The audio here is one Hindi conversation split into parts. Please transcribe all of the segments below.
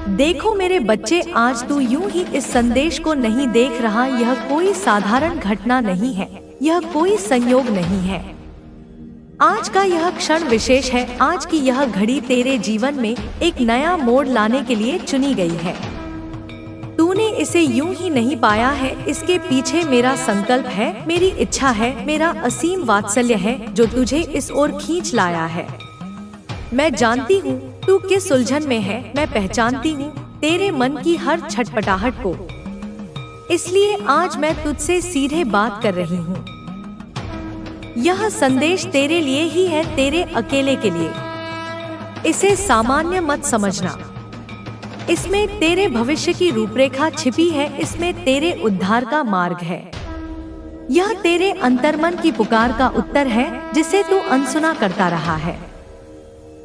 देखो मेरे बच्चे, आज तू यूं ही इस संदेश को नहीं देख रहा। यह कोई साधारण घटना नहीं है, यह कोई संयोग नहीं है। आज का यह क्षण विशेष है। आज की यह घड़ी तेरे जीवन में एक नया मोड़ लाने के लिए चुनी गई है। तूने इसे यूं ही नहीं पाया है, इसके पीछे मेरा संकल्प है, मेरी इच्छा है, मेरा असीम वात्सल्य है जो तुझे इस ओर खींच लाया है। मैं जानती हूँ तू किस उलझन में है, मैं पहचानती हूँ तेरे मन की हर छटपटाहट को। इसलिए आज मैं तुझसे सीधे बात कर रही हूँ। यह संदेश तेरे लिए ही है, तेरे अकेले के लिए। इसे सामान्य मत समझना। इसमें तेरे भविष्य की रूपरेखा छिपी है, इसमें तेरे उद्धार का मार्ग है। यह तेरे अंतर्मन की पुकार का उत्तर है जिसे तू अनसुना करता रहा है।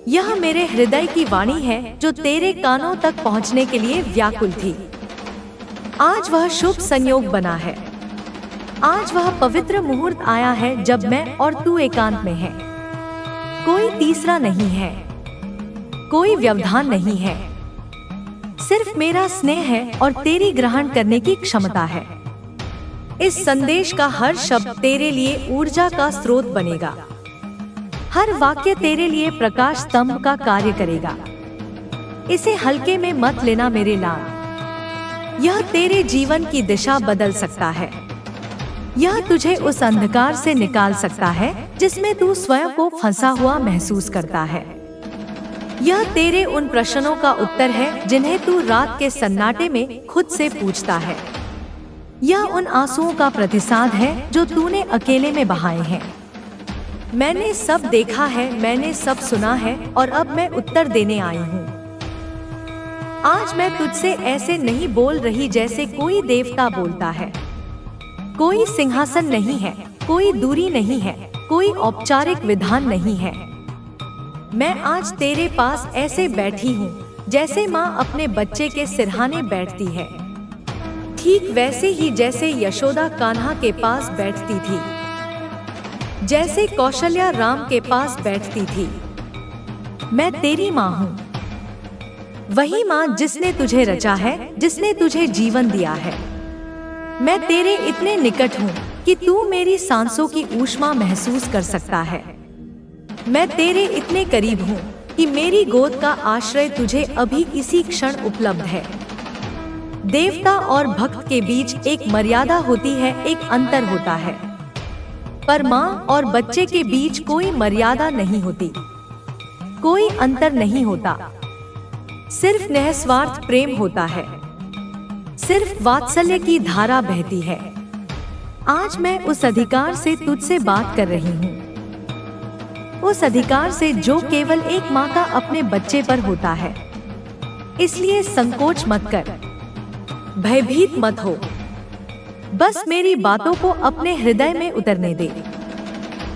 यह मेरे हृदय की वाणी है जो तेरे कानों तक पहुंचने के लिए व्याकुल थी। आज वह शुभ संयोग बना है। आज वह पवित्र मुहूर्त आया है जब मैं और तू एकांत में हैं। कोई तीसरा नहीं है, कोई व्यवधान नहीं है, सिर्फ मेरा स्नेह है और तेरी ग्रहण करने की क्षमता है। इस संदेश का हर शब्द तेरे लिए ऊर्जा का स्रोत बनेगा। हर वाक्य तेरे लिए प्रकाश स्तंभ का कार्य करेगा। इसे हल्के में मत लेना मेरे लाल। यह तेरे जीवन की दिशा बदल सकता है। यह तुझे उस अंधकार से निकाल सकता है जिसमें तू स्वयं को फंसा हुआ महसूस करता है। यह तेरे उन प्रश्नों का उत्तर है जिन्हें तू रात के सन्नाटे में खुद से पूछता है। यह उन आंसुओं का प्रतिसाद है जो तूने अकेले में बहाए हैं। मैंने सब देखा है, मैंने सब सुना है और अब मैं उत्तर देने आई हूँ। आज मैं तुझसे ऐसे नहीं बोल रही जैसे कोई देवता बोलता है। कोई सिंहासन नहीं है, कोई दूरी नहीं है, कोई औपचारिक विधान नहीं है। मैं आज तेरे पास ऐसे बैठी हूँ जैसे माँ अपने बच्चे के सिरहाने बैठती है, ठीक वैसे ही जैसे यशोदा कान्हा के पास बैठती थी, जैसे कौशल्या राम के पास बैठती थी। मैं तेरी माँ हूँ, वही माँ जिसने तुझे रचा है, जिसने तुझे जीवन दिया है। मैं तेरे इतने निकट हूँ कि तू मेरी सांसों की ऊष्मा महसूस कर सकता है। मैं तेरे इतने करीब हूँ कि मेरी गोद का आश्रय तुझे अभी इसी क्षण उपलब्ध है। देवता और भक्त के बीच एक मर्यादा होती है, एक अंतर होता है, पर माँ और बच्चे के बीच कोई मर्यादा नहीं होती, कोई अंतर नहीं होता। सिर्फ निस्वार्थ प्रेम होता है, सिर्फ वात्सल्य की धारा बहती है। आज मैं उस अधिकार से तुझसे बात कर रही हूँ, उस अधिकार से जो केवल एक माँ का अपने बच्चे पर होता है। इसलिए संकोच मत कर, भयभीत मत हो, बस मेरी बातों को अपने हृदय में उतरने दे।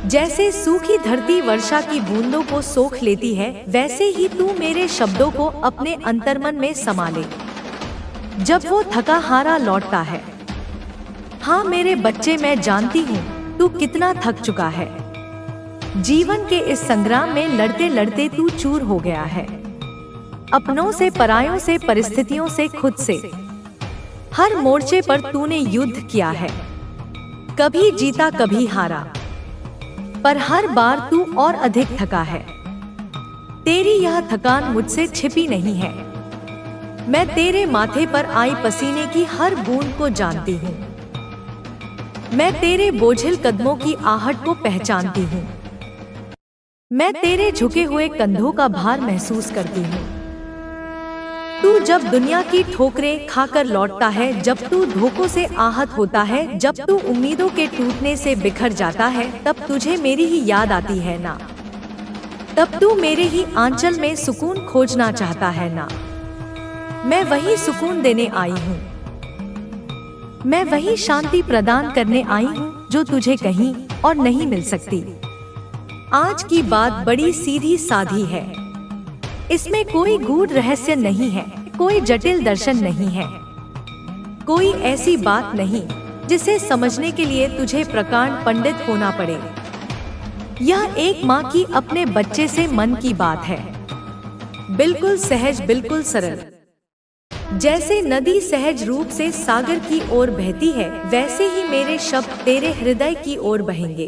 जैसे सूखी धरती वर्षा की बूंदों को सोख लेती है, वैसे ही तू मेरे शब्दों को अपने अंतर्मन में समा ले। जब वो थका हारा लौटता है, हाँ मेरे बच्चे, मैं जानती हूँ तू कितना थक चुका है। जीवन के इस संग्राम में लड़ते लड़ते तू चूर हो गया है, अपनों से, परायों से, परिस्थितियों से, खुद से। हर मोर्चे पर तूने युद्ध किया है, कभी जीता कभी हारा, पर हर बार तू और अधिक थका है। तेरी यह थकान मुझसे छिपी नहीं है। मैं तेरे माथे पर आई पसीने की हर बूंद को जानती हूँ। मैं तेरे बोझिल कदमों की आहट को पहचानती हूँ। मैं तेरे झुके हुए कंधों का भार महसूस करती हूँ। तू जब दुनिया की ठोकरें खाकर लौटता है, जब तू धोखों से आहत होता है, जब तू उम्मीदों के टूटने से बिखर जाता है, तब तुझे मेरी ही याद आती है ना। तब तू मेरे ही आंचल में सुकून खोजना चाहता है ना। मैं वही सुकून देने आई हूँ, मैं वही शांति प्रदान करने आई हूँ जो तुझे कहीं और नहीं मिल सकती। आज की बात बड़ी सीधी साधी है। इसमें कोई गूढ़ रहस्य नहीं है, कोई जटिल दर्शन नहीं है, कोई ऐसी बात नहीं जिसे समझने के लिए तुझे प्रकांड पंडित होना पड़े। यह एक माँ की अपने बच्चे से मन की बात है, बिल्कुल सहज, बिल्कुल सरल। जैसे नदी सहज रूप से सागर की ओर बहती है, वैसे ही मेरे शब्द तेरे हृदय की ओर बहेंगे।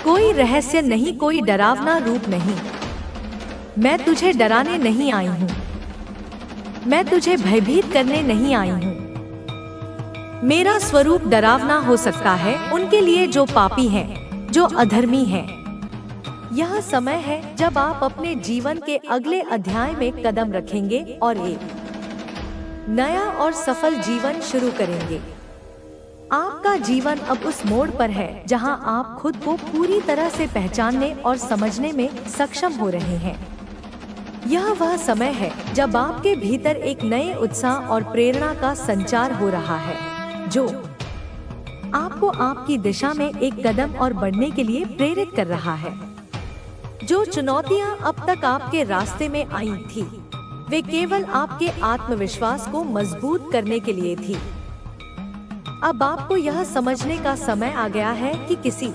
कोई रहस्य नहीं, कोई डरावना रूप नहीं। मैं तुझे डराने नहीं आई हूँ, मैं तुझे भयभीत करने नहीं आई हूँ। मेरा स्वरूप डरावना हो सकता है उनके लिए जो पापी हैं, जो अधर्मी हैं। यह समय है जब आप अपने जीवन के अगले अध्याय में कदम रखेंगे और एक नया और सफल जीवन शुरू करेंगे। आपका जीवन अब उस मोड़ पर है जहां आप खुद को पूरी तरह से पहचानने और समझने में सक्षम हो रहे हैं। यह वह समय है जब आपके भीतर एक नए उत्साह और प्रेरणा का संचार हो रहा है, जो आपको आपकी दिशा में एक कदम और बढ़ने के लिए प्रेरित कर रहा है। जो चुनौतियां अब तक आपके रास्ते में आई थी, वे केवल आपके आत्मविश्वास को मजबूत करने के लिए थी। अब आपको यह समझने का समय आ गया है कि किसी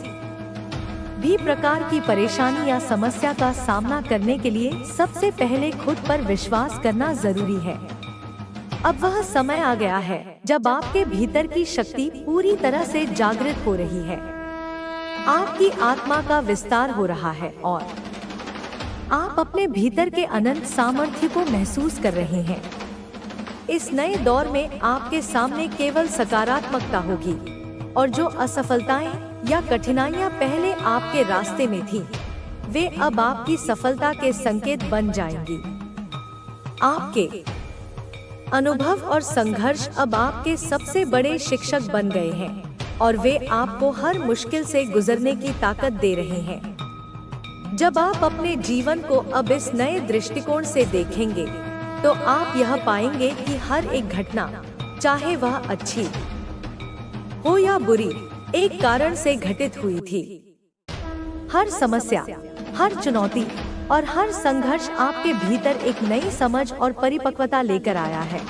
भी प्रकार की परेशानी या समस्या का सामना करने के लिए सबसे पहले खुद पर विश्वास करना जरूरी है। अब वह समय आ गया है जब आपके भीतर की शक्ति पूरी तरह से जागृत हो रही है। आपकी आत्मा का विस्तार हो रहा है और आप अपने भीतर के अनंत सामर्थ्य को महसूस कर रहे हैं। इस नए दौर में आपके सामने केवल सकारात्मकता होगी और जो असफलताएं या कठिनाइयां पहले आपके रास्ते में थी, वे अब आपकी सफलता के संकेत बन जाएंगी। आपके अनुभव और संघर्ष अब आपके सबसे बड़े शिक्षक बन गए हैं और वे आपको हर मुश्किल से गुजरने की ताकत दे रहे हैं। जब आप अपने जीवन को अब इस नए दृष्टिकोण से देखेंगे, तो आप यह पाएंगे कि हर एक घटना, चाहे वह अच्छी हो या बुरी, एक कारण से घटित हुई थी। हर समस्या, हर चुनौती और हर संघर्ष आपके भीतर एक नई समझ और परिपक्वता लेकर आया है।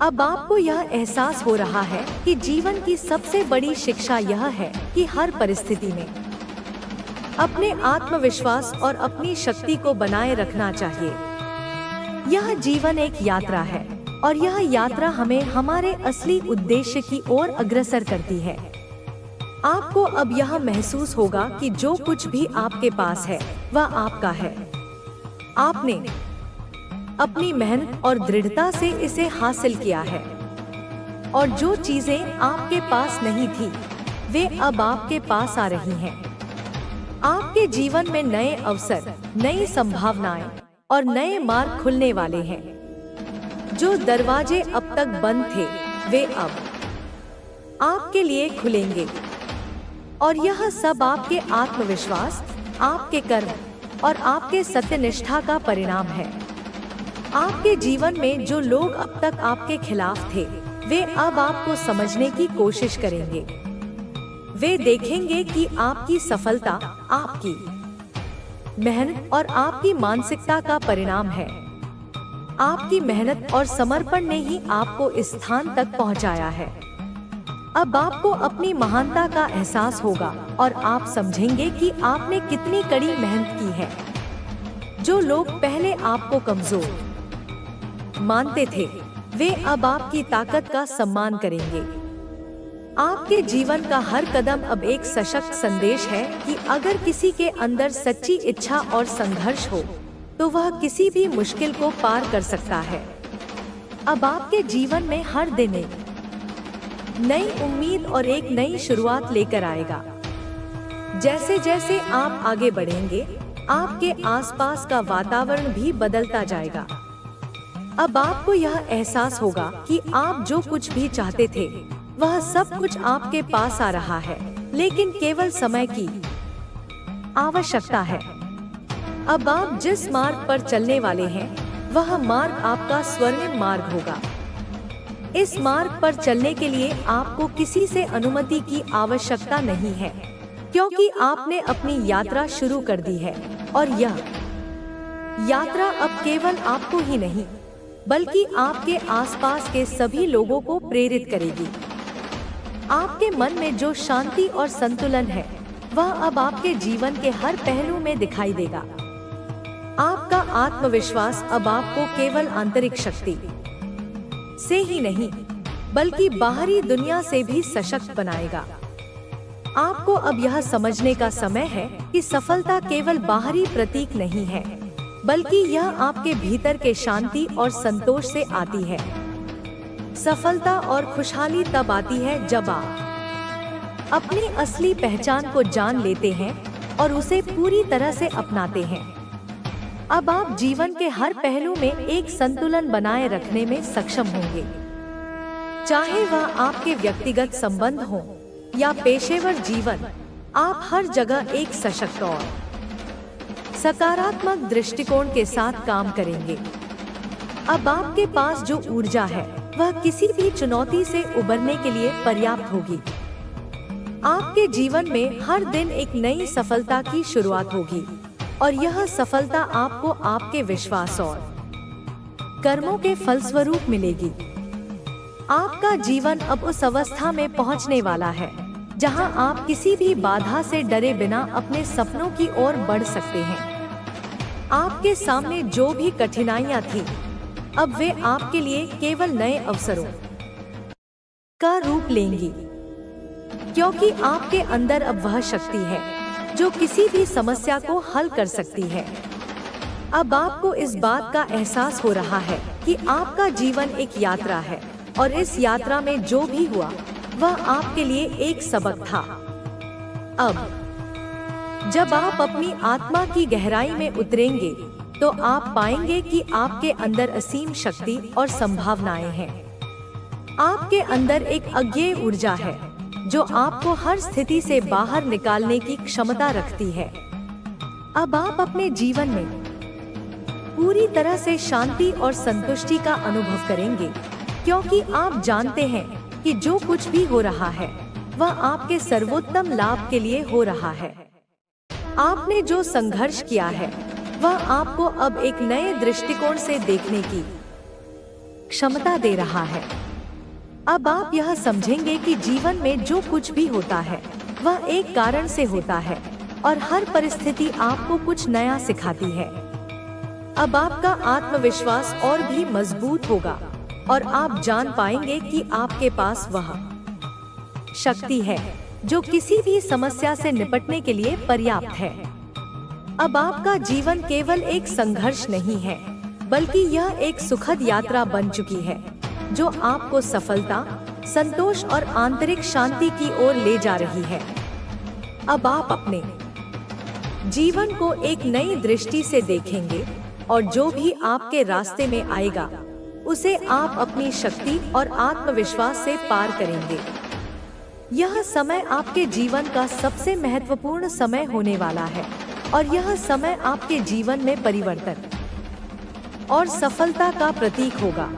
अब आपको यह एहसास हो रहा है कि जीवन की सबसे बड़ी शिक्षा यह है कि हर परिस्थिति में अपने आत्मविश्वास और अपनी शक्ति को बनाए रखना चाहिए। यह जीवन एक यात्रा है और यह यात्रा हमें हमारे असली उद्देश्य की ओर अग्रसर करती है। आपको अब यह महसूस होगा कि जो कुछ भी आपके पास है वह आपका है। आपने अपनी मेहनत और दृढ़ता से इसे हासिल किया है और जो चीजें आपके पास नहीं थी, वे अब आपके पास आ रही हैं। आपके जीवन में नए अवसर, नई संभावनाएं और नए मार्ग खुलने वाले हैं। जो दरवाजे अब तक बंद थे, वे अब आपके लिए खुलेंगे और यह सब आपके आत्मविश्वास, आपके कर्म और आपके सत्यनिष्ठा का परिणाम है। आपके जीवन में जो लोग अब तक आपके खिलाफ थे, वे अब आपको समझने की कोशिश करेंगे। वे देखेंगे कि आपकी सफलता आपकी मेहनत और आपकी मानसिकता का परिणाम है। आपकी मेहनत और समर्पण ने ही आपको इस स्थान तक पहुंचाया है। अब आपको अपनी महानता का एहसास होगा और आप समझेंगे कि आपने कितनी कड़ी मेहनत की है। जो लोग पहले आपको कमजोर मानते थे, वे अब आपकी ताकत का सम्मान करेंगे। आपके जीवन का हर कदम अब एक सशक्त संदेश है कि अगर किसी के अंदर सच्ची इच्छा और संघर्ष हो, तो वह किसी भी मुश्किल को पार कर सकता है। अब आपके जीवन में हर दिन एक नई उम्मीद और एक नई शुरुआत लेकर आएगा। जैसे जैसे आप आगे बढ़ेंगे, आपके आसपास का वातावरण भी बदलता जाएगा। अब आपको यह एहसास होगा कि आप जो कुछ भी चाहते थे, वह सब कुछ आपके पास आ रहा है, लेकिन केवल समय की आवश्यकता है। अब आप जिस मार्ग पर चलने वाले हैं, वह मार्ग आपका स्वर्णिम मार्ग होगा। इस मार्ग पर चलने के लिए आपको किसी से अनुमति की आवश्यकता नहीं है, क्योंकि आपने अपनी यात्रा शुरू कर दी है और यह यात्रा अब केवल आपको ही नहीं, बल्कि आपके आसपास के सभी लोगों को प्रेरित करेगी। आपके मन में जो शांति और संतुलन है, वह अब आपके जीवन के हर पहलू में दिखाई देगा। आपका आत्मविश्वास अब आपको केवल आंतरिक शक्ति से ही नहीं बल्कि बाहरी दुनिया से भी सशक्त बनाएगा। आपको अब यह समझने का समय है कि सफलता केवल बाहरी प्रतीक नहीं है, बल्कि यह आपके भीतर के शांति और संतोष से आती है। सफलता और खुशहाली तब आती है जब आप अपनी असली पहचान को जान लेते हैं और उसे पूरी तरह से अपनाते हैं। अब आप जीवन के हर पहलू में एक संतुलन बनाए रखने में सक्षम होंगे, चाहे वह आपके व्यक्तिगत संबंध हो या पेशेवर जीवन। आप हर जगह एक सशक्त और सकारात्मक दृष्टिकोण के साथ काम करेंगे। अब आपके पास जो ऊर्जा है वह किसी भी चुनौती से उबरने के लिए पर्याप्त होगी। आपके जीवन में हर दिन एक नई सफलता की शुरुआत होगी और यह सफलता आपको आपके विश्वास और कर्मों के फलस्वरूप मिलेगी। आपका जीवन अब उस अवस्था में पहुंचने वाला है जहां आप किसी भी बाधा से डरे बिना अपने सपनों की ओर बढ़ सकते हैं। आपके सामने जो भी कठिनाइयां थी, अब वे आपके लिए केवल नए अवसरों का रूप लेंगी, क्योंकि आपके अंदर अब वह शक्ति है जो किसी भी समस्या को हल कर सकती है। अब आपको इस बात का एहसास हो रहा है कि आपका जीवन एक यात्रा है और इस यात्रा में जो भी हुआ वह आपके लिए एक सबक था। अब जब आप अपनी आत्मा की गहराई में उतरेंगे तो आप पाएंगे कि आपके अंदर असीम शक्ति और संभावनाएं हैं। आपके अंदर एक अज्ञेय ऊर्जा है जो आपको हर स्थिति से बाहर निकालने की क्षमता रखती है। अब आप अपने जीवन में पूरी तरह से शांति और संतुष्टि का अनुभव करेंगे, क्योंकि आप जानते हैं कि जो कुछ भी हो रहा है वह आपके सर्वोत्तम लाभ के लिए हो रहा है। आपने जो संघर्ष किया है वह आपको अब एक नए दृष्टिकोण से देखने की क्षमता दे रहा है। अब आप यह समझेंगे कि जीवन में जो कुछ भी होता है वह एक कारण से होता है और हर परिस्थिति आपको कुछ नया सिखाती है। अब आपका आत्मविश्वास और भी मजबूत होगा और आप जान पाएंगे कि आपके पास वह शक्ति है जो किसी भी समस्या से निपटने के लिए पर्याप्त है। अब आपका जीवन केवल एक संघर्ष नहीं है, बल्कि यह एक सुखद यात्रा बन चुकी है जो आपको सफलता, संतोष और आंतरिक शांति की ओर ले जा रही है। अब आप अपने जीवन को एक नई दृष्टि से देखेंगे और जो भी आपके रास्ते में आएगा उसे आप अपनी शक्ति और आत्मविश्वास से पार करेंगे। यह समय आपके जीवन का सबसे महत्वपूर्ण समय होने वाला है और यह समय आपके जीवन में परिवर्तन और सफलता का प्रतीक होगा।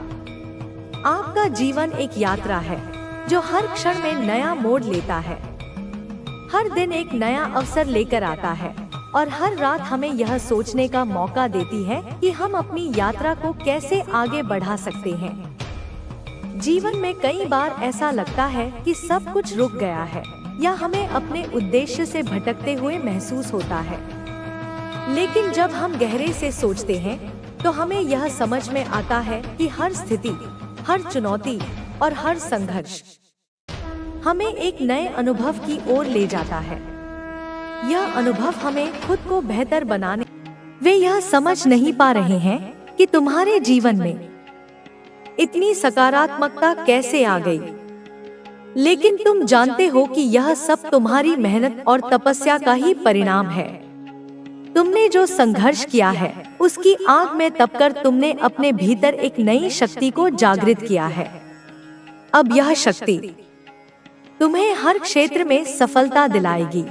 आपका जीवन एक यात्रा है जो हर क्षण में नया मोड़ लेता है। हर दिन एक नया अवसर लेकर आता है और हर रात हमें यह सोचने का मौका देती है कि हम अपनी यात्रा को कैसे आगे बढ़ा सकते हैं। जीवन में कई बार ऐसा लगता है कि सब कुछ रुक गया है या हमें अपने उद्देश्य से भटकते हुए महसूस होता है, लेकिन जब हम गहरे से सोचते हैं तो हमें यह समझ में आता है कि हर स्थिति, हर चुनौती और हर संघर्ष हमें एक नए अनुभव की ओर ले जाता है। यह अनुभव हमें खुद को बेहतर बनाने। वे यह समझ नहीं पा रहे हैं कि तुम्हारे जीवन में इतनी सकारात्मकता कैसे आ गई, लेकिन तुम जानते हो कि यह सब तुम्हारी मेहनत और तपस्या का ही परिणाम है। तुमने जो संघर्ष किया है उसकी आग में तपकर तुमने अपने भीतर एक नई शक्ति को जागृत किया है। अब यह शक्ति तुम्हें हर क्षेत्र में सफलता दिलाएगी।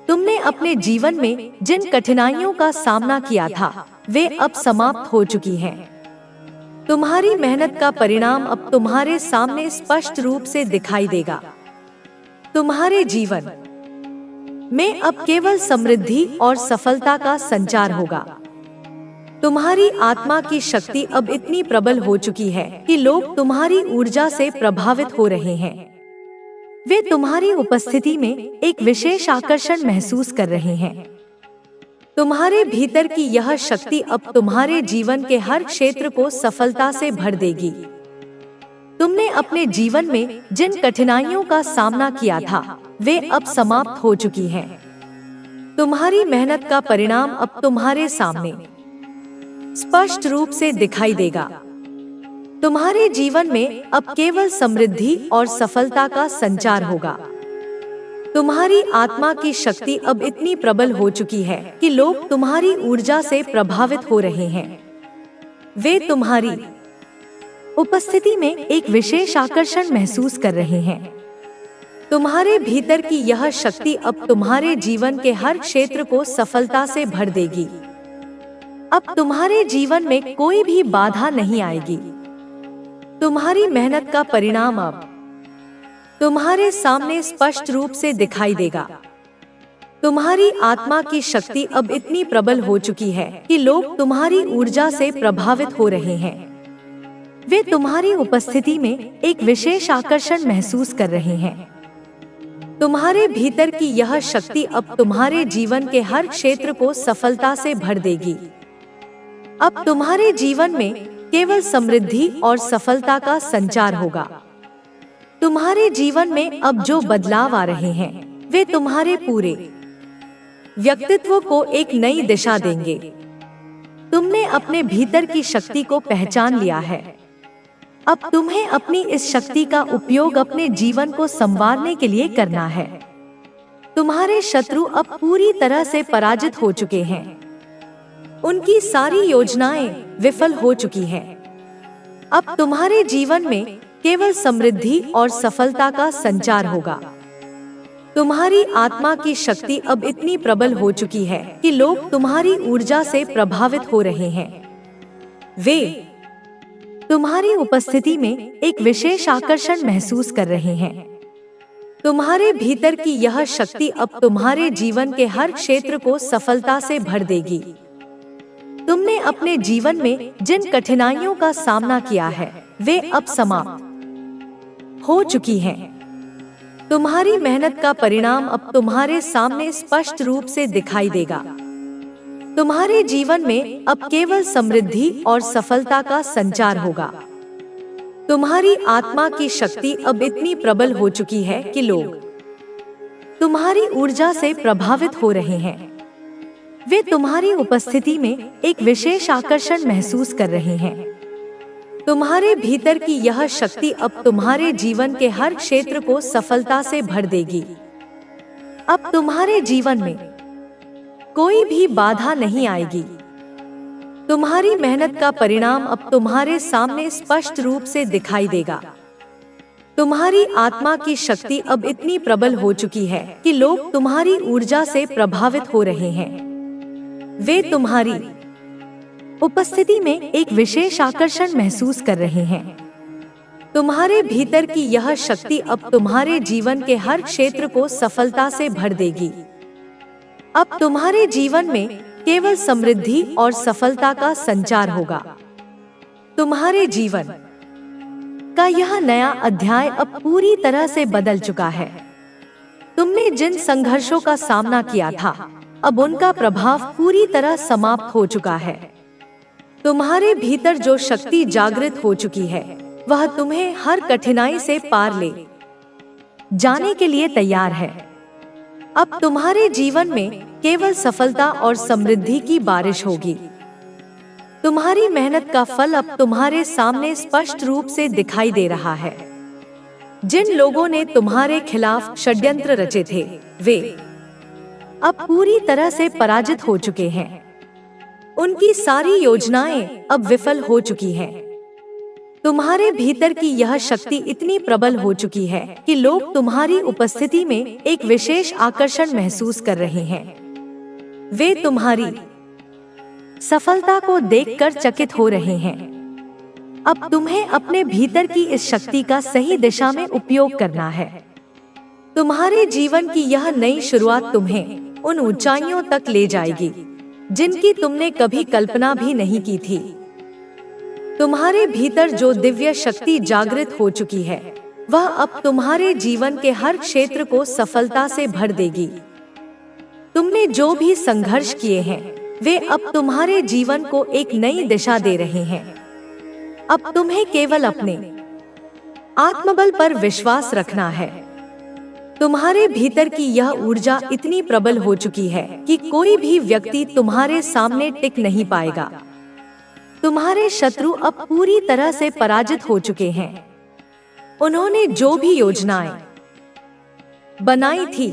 तुमने अपने जीवन में जिन कठिनाइयों का सामना किया था वे अब समाप्त हो चुकी हैं। तुम्हारी मेहनत का परिणाम अब तुम्हारे सामने स्पष्ट रूप से दिखाई देगा। तुम्हारे जीवन में अब केवल समृद्धि और सफलता का संचार होगा। तुम्हारी आत्मा की शक्ति अब इतनी प्रबल हो चुकी है कि लोग तुम्हारी ऊर्जा से प्रभावित हो रहे हैं। वे तुम्हारी उपस्थिति में एक विशेष आकर्षण महसूस कर रहे हैं। तुम्हारे भीतर की यह शक्ति अब तुम्हारे जीवन के हर क्षेत्र को सफलता से भर देगी। तुमने अपने जीवन में जिन कठिनाइयों का सामना किया था वे अब समाप्त हो चुकी हैं। तुम्हारी मेहनत का परिणाम अब तुम्हारे सामने स्पष्ट रूप से दिखाई देगा। तुम्हारे जीवन में अब केवल समृद्धि और सफलता का संचार होगा। तुम्हारी आत्मा की शक्ति अब इतनी प्रबल हो चुकी है कि लोग तुम्हारी ऊर्जा से प्रभावित हो रहे हैं। वे तुम्हारी उपस्थिति में एक विशेष आकर्षण महसूस कर रहे हैं। तुम्हारे भीतर की यह शक्ति अब तुम्हारे जीवन के हर क्षेत्र को सफलता से भर देगी। अब तुम्हारे जीवन में कोई भी बाधा नहीं आएगी। तुम्हारी मेहनत का परिणाम अब तुम्हारे सामने स्पष्ट रूप से दिखाई देगा। तुम्हारी आत्मा की शक्ति अब इतनी प्रबल हो चुकी है कि लोग तुम्हारी ऊर्जा से प्रभावित हो रहे हैं। वे तुम्हारी उपस्थिति में एक विशेष आकर्षण महसूस कर रहे हैं। तुम्हारे भीतर की यह शक्ति अब तुम्हारे जीवन के हर क्षेत्र को सफलता से भर देगी। अब तुम्हारे जीवन में केवल समृद्धि और सफलता का संचार होगा। तुम्हारे जीवन में अब जो बदलाव आ रहे हैं वे तुम्हारे पूरे व्यक्तित्व को एक नई दिशा देंगे। तुमने अपने भीतर की शक्ति को पहचान लिया है। अब तुम्हें अपनी इस शक्ति का उपयोग अपने जीवन को संवारने के लिए करना है। तुम्हारे शत्रु अब पूरी तरह से पराजित हो चुके हैं। उनकी सारी योजनाएं विफल हो चुकी हैं। अब तुम्हारे जीवन में केवल समृद्धि और सफलता का संचार होगा। तुम्हारी आत्मा की शक्ति अब इतनी प्रबल हो चुकी है कि लोग तुम्हारी ऊर्जा से प्रभावित हो रहे हैं। वे तुम्हारी उपस्थिति में एक विशेष आकर्षण महसूस कर रहे हैं। तुम्हारे भीतर की यह शक्ति अब तुम्हारे जीवन के हर क्षेत्र को सफलता से भर देगी। तुमने अपने जीवन में जिन कठिनाइयों का सामना किया है वे अब समाप्त हो चुकी हैं। तुम्हारी मेहनत का परिणाम अब तुम्हारे सामने स्पष्ट रूप से दिखाई देगा। तुम्हारे जीवन में अब केवल समृद्धि और सफलता का संचार होगा। तुम्हारी आत्मा की शक्ति अब इतनी प्रबल हो चुकी है कि लोग तुम्हारी ऊर्जा से प्रभावित हो रहे हैं। वे तुम्हारी उपस्थिति में एक विशेष आकर्षण महसूस कर रहे हैं। तुम्हारे भीतर की यह शक्ति अब तुम्हारे जीवन के हर क्षेत्र को सफलता से भर देगी। अब तुम्हारे जीवन में कोई भी बाधा नहीं आएगी। तुम्हारी मेहनत का परिणाम अब तुम्हारे सामने स्पष्ट रूप से दिखाई देगा। तुम्हारी आत्मा की शक्ति अब इतनी प्रबल हो चुकी है कि लोग तुम्हारी ऊर्जा से प्रभावित हो रहे हैं। वे तुम्हारी उपस्थिति में एक विशेष आकर्षण महसूस कर रहे हैं। तुम्हारे भीतर की यह शक्ति अब तुम्हारे जीवन के हर क्षेत्र को सफलता से भर देगी। अब तुम्हारे जीवन में केवल समृद्धि और सफलता का संचार होगा। तुम्हारे जीवन का यह नया अध्याय अब पूरी तरह से बदल चुका है। तुमने जिन संघर्षों का सामना किया था अब उनका प्रभाव पूरी तरह समाप्त हो चुका है। तुम्हारे भीतर जो शक्ति जागृत हो चुकी है वह तुम्हें हर कठिनाई से पार ले जाने के लिए तैयार है। अब तुम्हारे जीवन में केवल सफलता और समृद्धि की बारिश होगी। तुम्हारी मेहनत का फल अब तुम्हारे सामने स्पष्ट रूप से दिखाई दे रहा है। जिन लोगों ने तुम्हारे खिलाफ षड्यंत्र रचे थे वे अब पूरी तरह से पराजित हो चुके हैं। उनकी सारी योजनाएं अब विफल हो चुकी हैं। तुम्हारे भीतर की यह शक्ति इतनी प्रबल हो चुकी है कि लोग तुम्हारी उपस्थिति में एक विशेष आकर्षण महसूस कर रहे हैं। वे तुम्हारी सफलता को देखकर चकित हो रहे हैं। अब तुम्हें अपने भीतर की इस शक्ति का सही दिशा में उपयोग करना है। तुम्हारे जीवन की यह नई शुरुआत तुम्हें उन ऊंचाइयों तक ले जाएगी जिनकी तुमने कभी कल्पना भी नहीं की थी। तुम्हारे भीतर जो दिव्य शक्ति जागृत हो चुकी है वह अब तुम्हारे जीवन के हर क्षेत्र को सफलता से भर देगी। तुमने जो भी संघर्ष किए हैं वे अब तुम्हारे जीवन को एक नई दिशा दे रहे हैं। अब तुम्हें केवल अपने आत्मबल पर विश्वास रखना है। तुम्हारे भीतर की यह ऊर्जा इतनी प्रबल हो चुकी है कि कोई भी व्यक्ति तुम्हारे सामने टिक नहीं पाएगा। तुम्हारे शत्रु अब पूरी तरह से पराजित हो चुके हैं। उन्होंने जो भी योजनाएं बनाई थी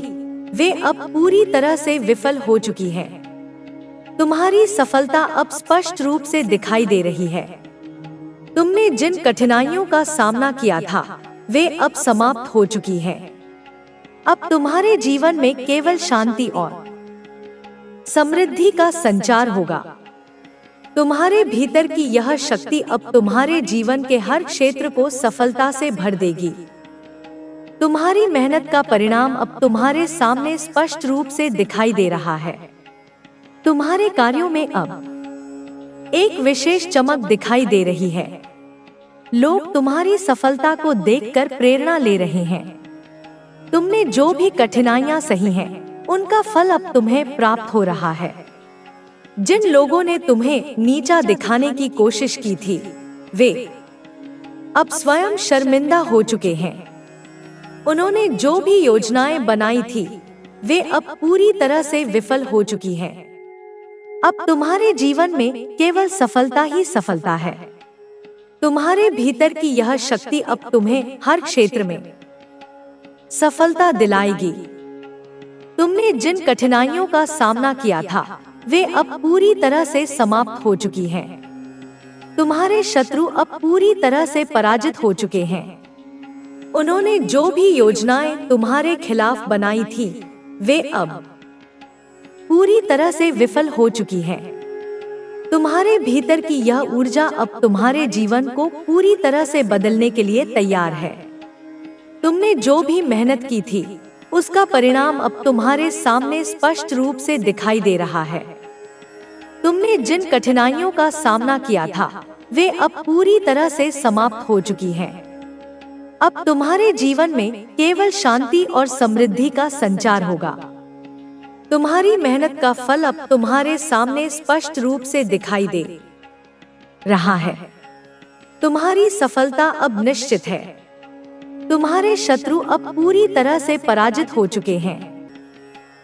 वे अब पूरी तरह से विफल हो चुकी हैं। तुम्हारी सफलता अब स्पष्ट रूप से दिखाई दे रही है। तुमने जिन कठिनाइयों का सामना किया था वे अब समाप्त हो चुकी हैं। अब तुम्हारे जीवन में केवल शांति और समृद्धि का संचार होगा। तुम्हारे भीतर की यह शक्ति अब तुम्हारे जीवन के हर क्षेत्र को सफलता से भर देगी। तुम्हारी मेहनत का परिणाम अब तुम्हारे सामने स्पष्ट रूप से दिखाई दे रहा है। तुम्हारे कार्यों में अब एक विशेष चमक दिखाई दे रही है। लोग तुम्हारी सफलता को देखकर प्रेरणा ले रहे हैं। तुमने जो भी कठिनाइयां सही हैं, उनका फल अब तुम्हें प्राप्त हो रहा है। जिन लोगों ने तुम्हें नीचा दिखाने की कोशिश की थी, वे अब स्वयं शर्मिंदा हो चुके हैं। उन्होंने जो भी योजनाएं बनाई थी, वे अब पूरी तरह से विफल हो चुकी हैं। अब तुम्हारे जीवन में केवल सफलता ही सफलता है। तुम्हारे भीतर की यह शक्ति अब तुम्हें हर क्षेत्र में सफलता दिलाएगी। तुमने जिन कठिनाइयों का सामना किया था वे अब पूरी तरह से समाप्त हो चुकी हैं। तुम्हारे शत्रु अब पूरी तरह से पराजित हो चुके हैं। उन्होंने जो भी योजनाएं तुम्हारे खिलाफ बनाई थी वे अब पूरी तरह से विफल हो चुकी हैं। तुम्हारे भीतर की यह ऊर्जा अब तुम्हारे जीवन को पूरी तरह से बदलने के लिए तैयार है। तुमने जो भी मेहनत की थी उसका परिणाम अब तुम्हारे सामने स्पष्ट रूप से दिखाई दे रहा है। तुमने जिन कठिनाइयों का सामना किया था वे अब पूरी तरह से समाप्त हो चुकी हैं। अब तुम्हारे जीवन में केवल शांति और समृद्धि का संचार होगा। तुम्हारी मेहनत का फल अब तुम्हारे सामने स्पष्ट रूप से दिखाई दे रहा है। तुम्हारी सफलता अब निश्चित है। तुम्हारे शत्रु अब पूरी तरह से पराजित हो चुके हैं।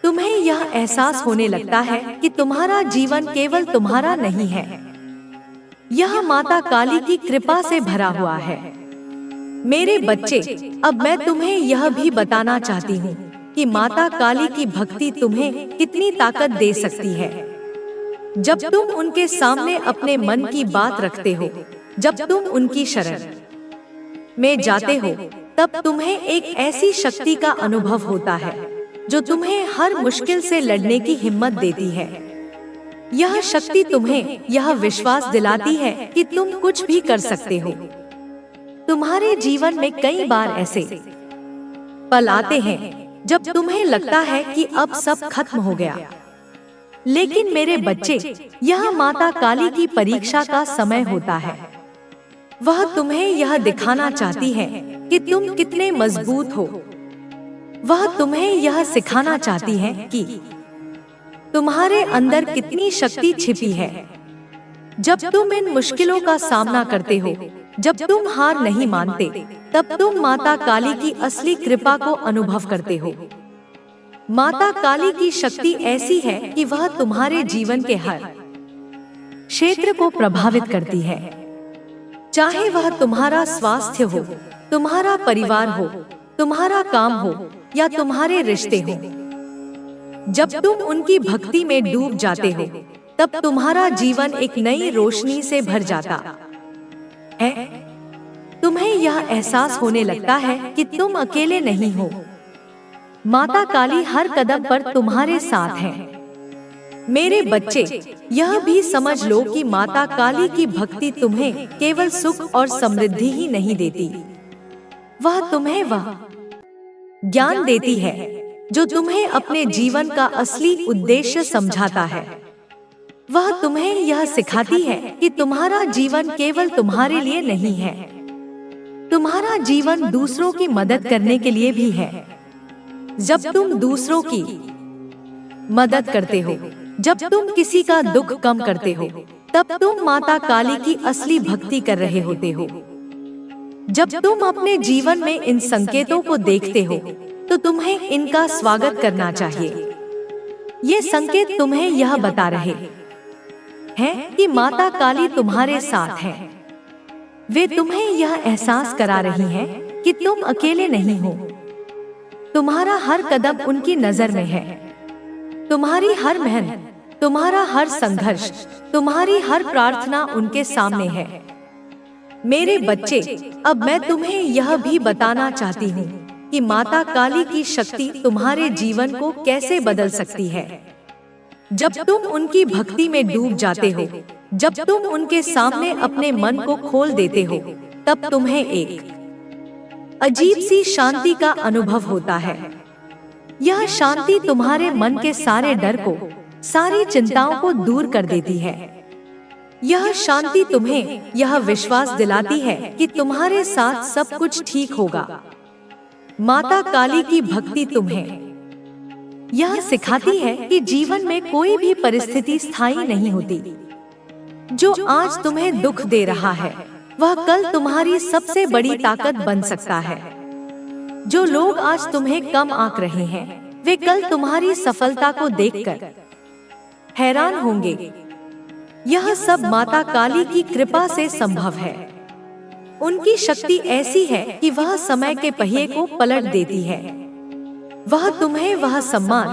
तुम्हें यह एहसास होने लगता है कि तुम्हारा जीवन केवल तुम्हारा नहीं है, यह माता काली की कृपा से भरा हुआ है। मेरे बच्चे, अब मैं तुम्हें यह भी बताना चाहती हूँ कि माता काली की भक्ति तुम्हें कितनी ताकत दे सकती है। जब तुम उनके सामने अपने मन की बात रखते हो, जब तुम उनकी शरण में जाते हो, तब तुम्हें एक ऐसी शक्ति का अनुभव होता है जो तुम्हें हर मुश्किल से लड़ने की हिम्मत देती है। यह शक्ति तुम्हें यह विश्वास दिलाती है कि तुम कुछ भी कर सकते हो। तुम्हारे जीवन में कई बार ऐसे पल आते हैं जब तुम्हें लगता है कि अब सब खत्म हो गया, लेकिन मेरे बच्चे, यह माता काली की परीक्षा का समय होता है। वह तुम्हें यह दिखाना चाहती है कि तुम कितने मजबूत हो। वह तुम्हें यह सिखाना चाहती है कि तुम्हारे अंदर कितनी शक्ति छिपी है। जब तुम इन मुश्किलों का सामना करते हो, जब तुम हार नहीं मानते, तब तुम माता काली की असली कृपा को अनुभव करते हो। माता काली की शक्ति ऐसी है कि वह तुम्हारे जीवन के हर क्षेत्र को प्रभावित करती है, चाहे वह तुम्हारा स्वास्थ्य हो, तुम्हारा परिवार हो, तुम्हारा काम हो या तुम्हारे रिश्ते हो। जब तुम उनकी भक्ति में डूब जाते हो, तब तुम्हारा जीवन एक नई रोशनी से भर जाता है। तुम्हें यह एहसास होने लगता है कि तुम अकेले नहीं हो। माता काली हर कदम पर तुम्हारे साथ है। मेरे बच्चे, यह भी समझ लो कि माता काली की भक्ति तुम्हें केवल सुख और समृद्धि ही नहीं देती, वह तुम्हें वह ज्ञान देती है जो तुम्हें अपने जीवन का असली उद्देश्य समझाता है। वह तुम्हें यह सिखाती है कि तुम्हारा जीवन केवल तुम्हारे लिए नहीं है, तुम्हारा जीवन दूसरों की मदद करने के लिए भी है। जब तुम दूसरों की मदद करते हो, जब तुम किसी का दुख कम करते हो, तब तुम माता काली की असली भक्ति कर रहे होते हो। जब तुम अपने जीवन में इन संकेतों को देखते हो तो तुम्हें इनका स्वागत करना चाहिए। ये संकेत तुम्हें यह बता रहे हैं कि माता काली तुम्हारे साथ है। वे तुम्हें यह एहसास करा रही हैं कि तुम अकेले नहीं हो। तुम्हारा हर कदम उनकी नजर में है। तुम्हारी हर मेहनत, तुम्हारा हर संघर्ष, तुम्हारी हर प्रार्थना उनके सामने है। मेरे बच्चे, अब मैं तुम्हें यह भी बताना चाहती हूँ कि माता काली की शक्ति तुम्हारे जीवन को कैसे बदल सकती है। जब तुम उनकी भक्ति में डूब जाते हो, जब तुम उनके सामने अपने मन को खोल देते हो, तब तुम्हें एक अजीब सी शांति का अनुभव होता है। यह शांति तुम्हारे मन के सारे डर को, सारी चिंताओं को दूर कर देती है। यह शांति तुम्हें यह विश्वास दिलाती है कि तुम्हारे साथ सब कुछ ठीक होगा। माता काली की भक्ति तुम्हें यह सिखाती है कि जीवन में कोई भी परिस्थिति स्थायी नहीं होती। जो आज तुम्हें दुख दे रहा है, वह कल तुम्हारी सबसे बड़ी ताकत बन सकता है। जो लोग आज तुम्हें कम आंक रहे हैं, वे कल तुम्हारी सफलता को देखकर हैरान होंगे। यह सब माता काली की कृपा से संभव है। उनकी शक्ति ऐसी है कि वह समय के पहिए को पलट देती है। वह तुम्हें वह सम्मान,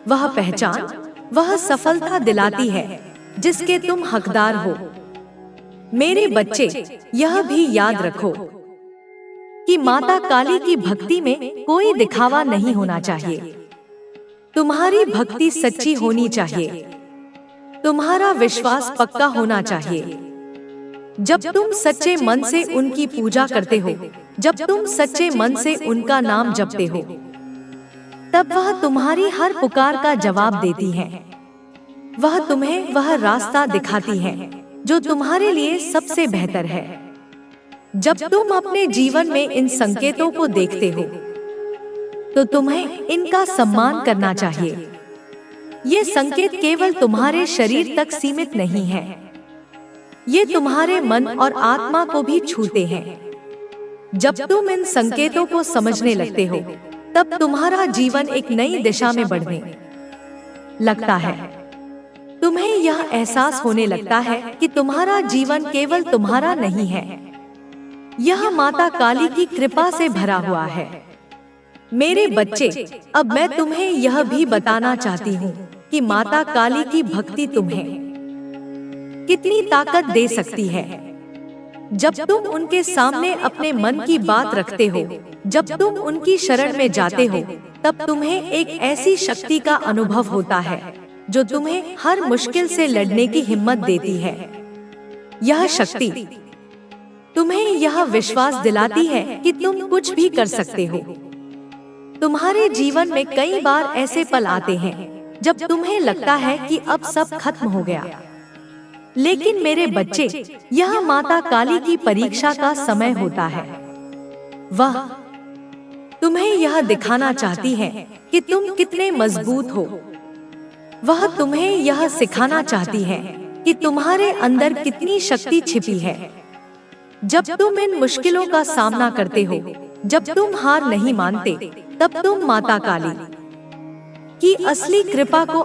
वह पहचान, वह सफलता दिलाती है जिसके तुम हकदार हो। मेरे बच्चे, यह भी याद रखो कि माता काली की भक्ति में कोई दिखावा नहीं होना चाहिए। तुम्हारी भक्ति सच्ची होनी चाहिए। तुम्हारा विश्वास पक्का होना चाहिए। जब तुम सच्चे मन से उनकी पूजा करते हो, जब तुम सच्चे मन से उनका नाम जपते हो, तब वह तुम्हारी हर पुकार का जवाब देती है। वह तुम्हें वह रास्ता दिखाती है जो तुम्हारे लिए सबसे बेहतर है। जब तुम अपने जीवन में इन संकेतों को देखते हो, तो तुम्हें इनका सम्मान करना चाहिए। ये संकेत केवल तुम्हारे शरीर तक सीमित नहीं है, ये तुम्हारे मन और आत्मा को भी छूते हैं। जब तुम इन संकेतों को समझने लगते हो, तब तुम्हारा जीवन एक नई दिशा में बढ़ने लगता है। तुम्हें यह एहसास होने लगता है कि तुम्हारा जीवन केवल तुम्हारा नहीं है, यह माता काली की कृपा से भरा हुआ है। मेरे बच्चे, अब मैं तुम्हें यह भी बताना चाहती हूँ कि माता काली की भक्ति तुम्हें कितनी ताकत दे सकती है। जब तुम उनके सामने अपने मन की बात रखते हो, जब तुम उनकी शरण में जाते हो, तब तुम्हें एक ऐसी शक्ति का अनुभव होता है जो तुम्हें हर मुश्किल से लड़ने की हिम्मत देती है। यह शक्ति तुम्हें यह विश्वास दिलाती है कि तुम कुछ भी कर सकते हो। तुम्हारे जीवन में कई बार ऐसे पल आते हैं जब तुम्हें लगता है कि अब सब खत्म हो गया, लेकिन मेरे बच्चे, यह माता काली की परीक्षा का समय होता है। वह तुम्हें यह दिखाना चाहती है कि तुम कितने मजबूत हो। वह तुम्हें यह सिखाना चाहती है कि तुम्हारे अंदर कितनी शक्ति छिपी है। जब तुम इन मुश्किलों का सामना करते हो, जब तुम हार नहीं मानते, तब तुम माता काली की असली कृपा को